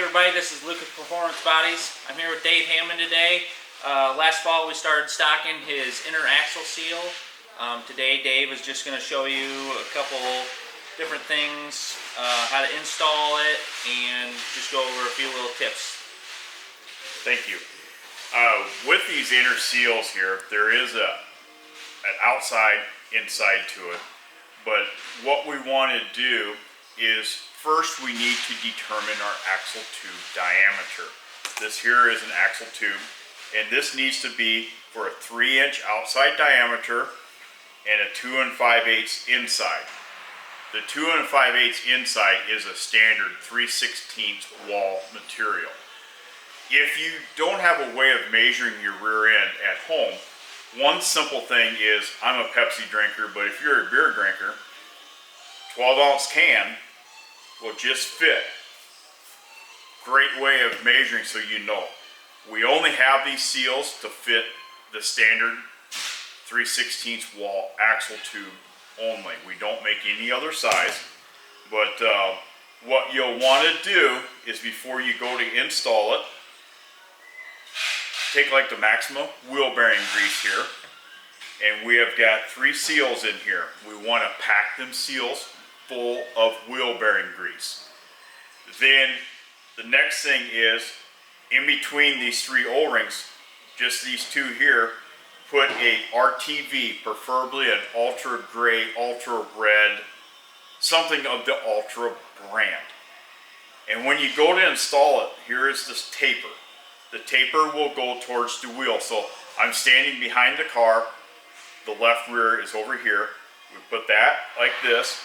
everybody, this is Lucas Performance Bodies. I'm here with Dave Hammond today. Last fall we started stocking his inner axle seal. Today Dave is just going to show you a couple different things, how to install it, and just go over a few little tips. Thank you. With these inner seals here, there is an outside, inside to it. But what we want to do is first we need to determine our axle tube diameter. This here is an axle tube, and this needs to be for a 3-inch outside diameter and a 2 5/8 inside. The 2 5/8 inside is a standard 3/16 wall material. If you don't have a way of measuring your rear end at home, one simple thing is, I'm a Pepsi drinker, but if you're a beer drinker, 12-ounce can will just fit. Great way of measuring so you know. We only have these seals to fit the standard 3/16 wall axle tube only. We don't make any other size, but what you'll want to do is before you go to install it, take like the Maxima wheel bearing grease here, and we have got 3 seals in here. We want to pack them seals full of wheel bearing grease. Then the next thing is, in between these 3 O-rings, just these 2 here, put a RTV, preferably an ultra gray, ultra red, something of the Ultra brand. And when you go to install it, here is this taper. The taper will go towards the wheel. So I'm standing behind the car, the left rear is over here. We put that like this,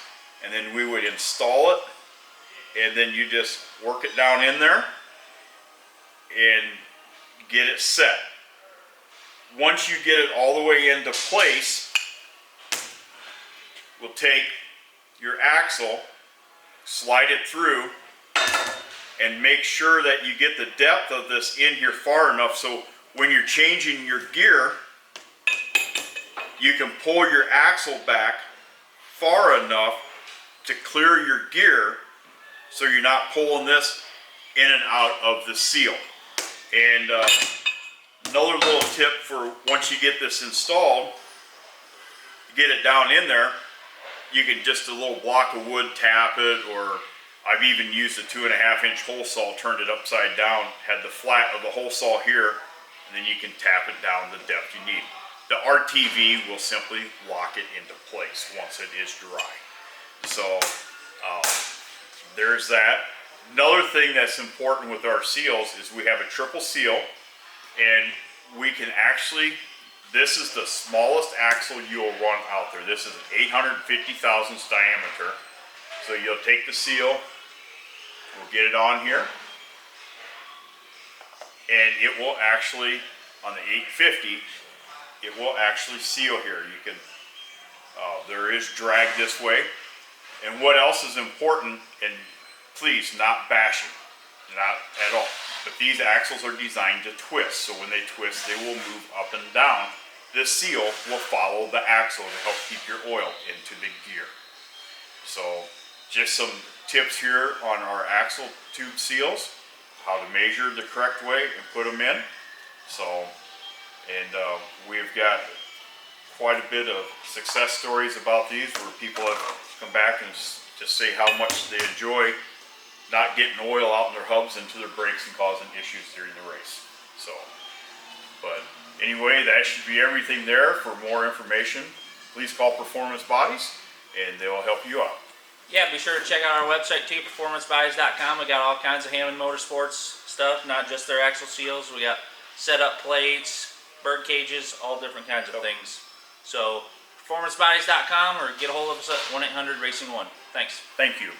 and then we would install it, and then you just work it down in there and get it set. Once you get it all the way into place, we'll take your axle, slide it through, and make sure that you get the depth of this in here far enough so when you're changing your gear, you can pull your axle back far enough to clear your gear so you're not pulling this in and out of the seal. And another little tip for once you get this installed, get it down in there, you can just a little block of wood tap it, or I've even used a 2.5-inch hole saw, turned it upside down, had the flat of the hole saw here, and then you can tap it down the depth you need. The RTV will simply lock it into place once it is dry. So there's that. Another thing that's important with our seals is we have a triple seal, and we can actually, this is the smallest axle you'll run out there. This is an 850 thousandths diameter. So you'll take the seal, we'll get it on here, and it will actually, on the 850, it will actually seal here. You can, there is drag this way. And what else is important, and please, not bashing, not at all, but these axles are designed to twist. So when they twist, they will move up and down. This seal will follow the axle to help keep your oil into the gear. So just some tips here on our axle tube seals, how to measure the correct way and put them in. So, and we've got quite a bit of success stories about these where people have come back and just say how much they enjoy not getting oil out in their hubs into their brakes and causing issues during the race. So, but anyway, that should be everything there. For more information, please call Performance Bodies and they will help you out. Yeah, be sure to check out our website too, performancebodies.com. We got all kinds of Hammond Motorsports stuff, not just their axle seals. We got setup plates, bird cages, all different kinds of things. So, performancebodies.com, or get a hold of us at 1-800-RACING1. Thanks. Thank you.